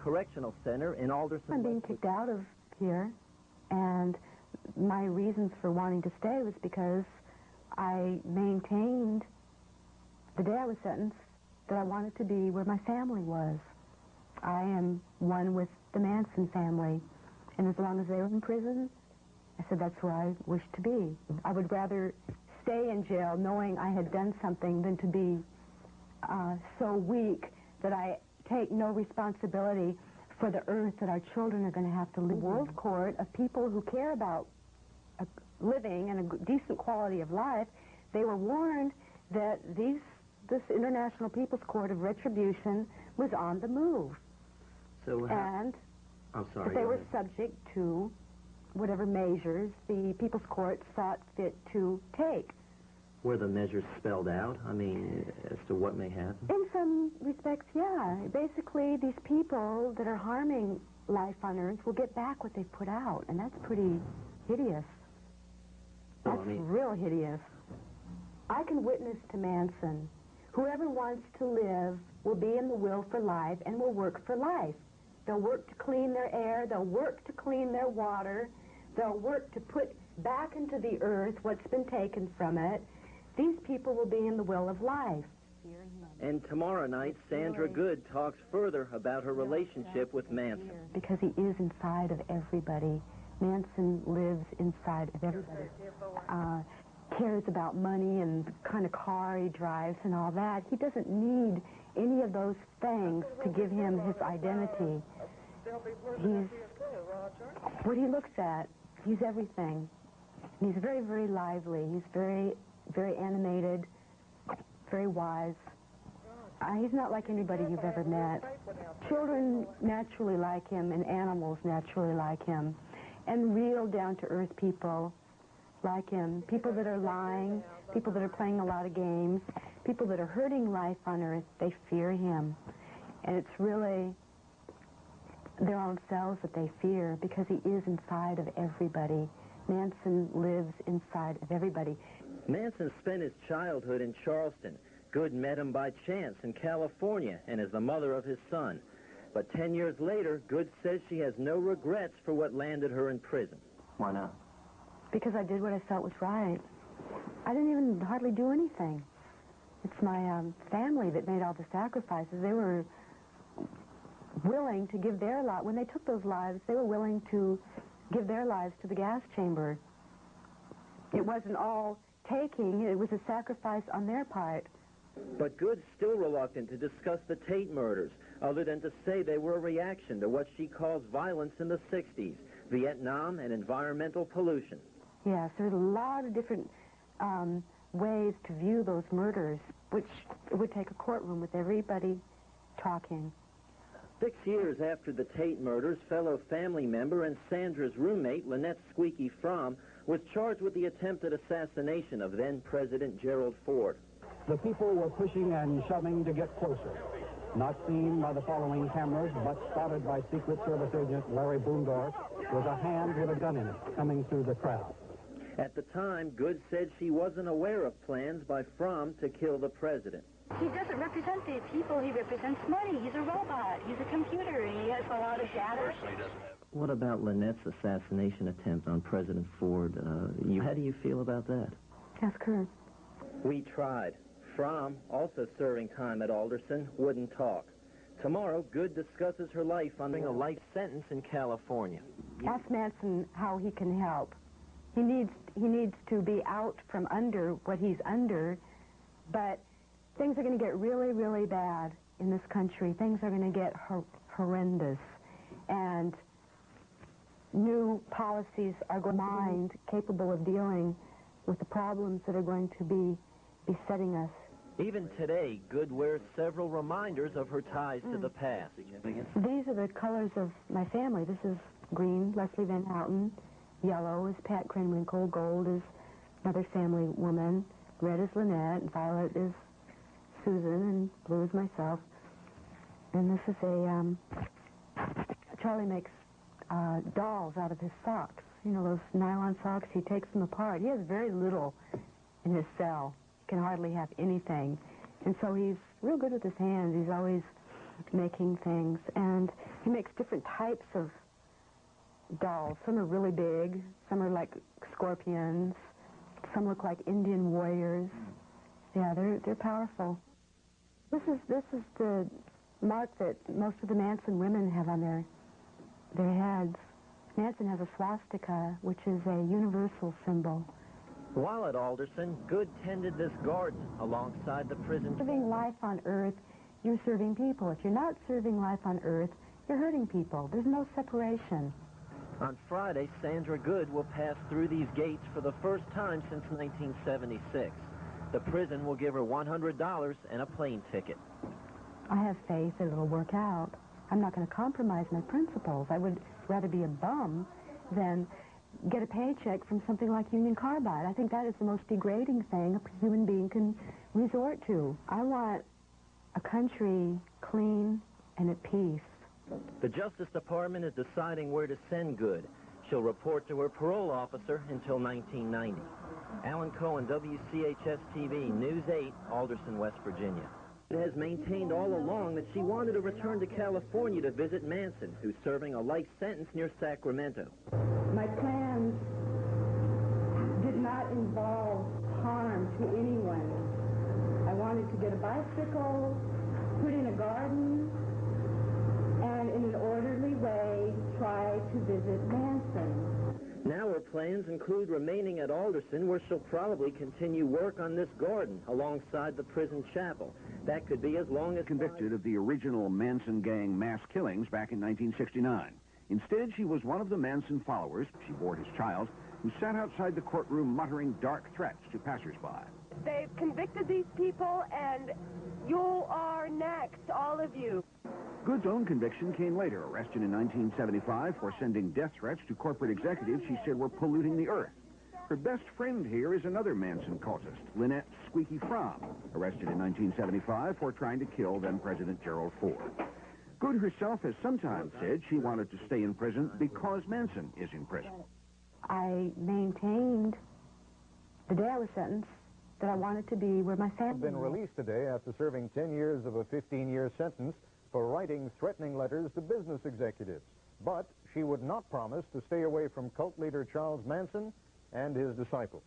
Correctional Center in Alderson. I'm being kicked out of here, and my reasons for wanting to stay was because I maintained the day I was sentenced that I wanted to be where my family was. I am one with the Manson family, and as long as they were in prison, I said that's where I wish to be. I would rather stay in jail knowing I had done something than to be so weak that I take no responsibility for the earth that our children are going to have to live in. World court of people who care about living and a decent quality of life, they were warned that this International People's Court of Retribution was on the move. So, and I'm sorry, that they were subject to whatever measures the People's Court thought fit to take. Were the measures spelled out? I mean, as to what may happen? In some respects, yeah. Basically, these people that are harming life on Earth will get back what they've put out, and that's pretty hideous. That's real hideous. I can witness to Manson. Whoever wants to live will be in the will for life and will work for life. They'll work to clean their air. They'll work to clean their water. They'll work to put back into the earth what's been taken from it. These people will be in the will of life. And tomorrow night, Sandra Good talks further about her relationship with Manson. Because he is inside of everybody. Manson lives inside of everybody. Cares about money and the kind of car he drives and all that. He doesn't need any of those things to give him his identity. He's what he looks at. He's everything. He's very, very lively. He's very, very animated, very wise. He's not like anybody you've ever met. Children naturally like him, and animals naturally like him, and real down-to-earth people like him. People that are lying, people that are playing a lot of games, people that are hurting life on Earth, they fear him. And it's really their own selves that they fear because he is inside of everybody. Manson lives inside of everybody. Manson spent his childhood in Charleston. Good met him by chance in California and is the mother of his son. But 10 years later, Good says she has no regrets for what landed her in prison. Why not? Because I did what I felt was right. I didn't even hardly do anything. It's my family that made all the sacrifices. They were willing to give their life. When they took those lives, they were willing to give their lives to the gas chamber. It wasn't all taking. It was a sacrifice on their part. But Good's still reluctant to discuss the Tate murders, other than to say they were a reaction to what she calls violence in the 60s, Vietnam and environmental pollution. Yes, there's a lot of different ways to view those murders, which would take a courtroom with everybody talking. 6 years after the Tate murders, fellow family member and Sandra's roommate, Lynette Squeaky Fromm, was charged with the attempted assassination of then-President Gerald Ford. The people were pushing and shoving to get closer. Not seen by the following cameras, but spotted by Secret Service agent Larry Boondorf with a hand with a gun in it coming through the crowd. At the time, Good said she wasn't aware of plans by Fromm to kill the president. He doesn't represent the people. He represents money. He's a robot. He's a computer. He has a lot of data. What about Lynette's assassination attempt on President Ford? How do you feel about that? Ask her. We tried. Fromm, also serving time at Alderson, wouldn't talk. Tomorrow, Good discusses her life under a life sentence in California. Ask Manson how he can help. He needs to be out from under what he's under, but things are going to get really, really bad in this country. Things are going to get horrendous, and new policies are going to be mind capable of dealing with the problems that are going to be besetting us. Even today, Good wears several reminders of her ties to the past. These are the colors of my family. This is green, Leslie Van Houten. Yellow is Pat Krenwinkel. Gold is another family woman. Red is Lynette. And violet is Susan. And blue is myself. And this is Charlie makes dolls out of his socks. You know, those nylon socks, he takes them apart. He has very little in his cell. He can hardly have anything. And so he's real good with his hands. He's always making things. And he makes different types of dolls. Some are really big. Some are like scorpions. Some look like Indian warriors. Yeah, they're powerful. This is the mark that most of the Manson women have on their heads. Manson has a swastika, which is a universal symbol. While at Alderson, Good tended this garden alongside the prison. Serving life on Earth, you're serving people. If you're not serving life on Earth, you're hurting people. There's no separation. On Friday, Sandra Good will pass through these gates for the first time since 1976. The prison will give her $100 and a plane ticket. I have faith that it'll work out. I'm not going to compromise my principles. I would rather be a bum than get a paycheck from something like Union Carbide. I think that is the most degrading thing a human being can resort to. I want a country clean and at peace. The Justice Department is deciding where to send Good. She'll report to her parole officer until 1990. Alan Cohen, WCHS-TV, News 8, Alderson, West Virginia. It has maintained all along that she wanted to return to California to visit Manson, who's serving a life sentence near Sacramento. My plans did not involve harm to anyone. I wanted to get a bicycle, put in a garden, and in an orderly way try to visit Manson. Now her plans include remaining at Alderson, where she'll probably continue work on this garden alongside the prison chapel. That could be as long as... Convicted of the original Manson gang mass killings back in 1969. Instead, she was one of the Manson followers, she bore his child, who sat outside the courtroom muttering dark threats to passersby. They've convicted these people, and you are next, all of you. Good's own conviction came later, arrested in 1975 for sending death threats to corporate executives she said were polluting the earth. Her best friend here is another Manson cultist, Lynette Squeaky Fromm, arrested in 1975 for trying to kill then-President Gerald Ford. Good herself has sometimes said she wanted to stay in prison because Manson is in prison. I maintained, the day I was sentenced, that I wanted to be where my family was. Been released today after serving 10 years of a 15-year sentence for writing threatening letters to business executives. But she would not promise to stay away from cult leader Charles Manson and his disciples.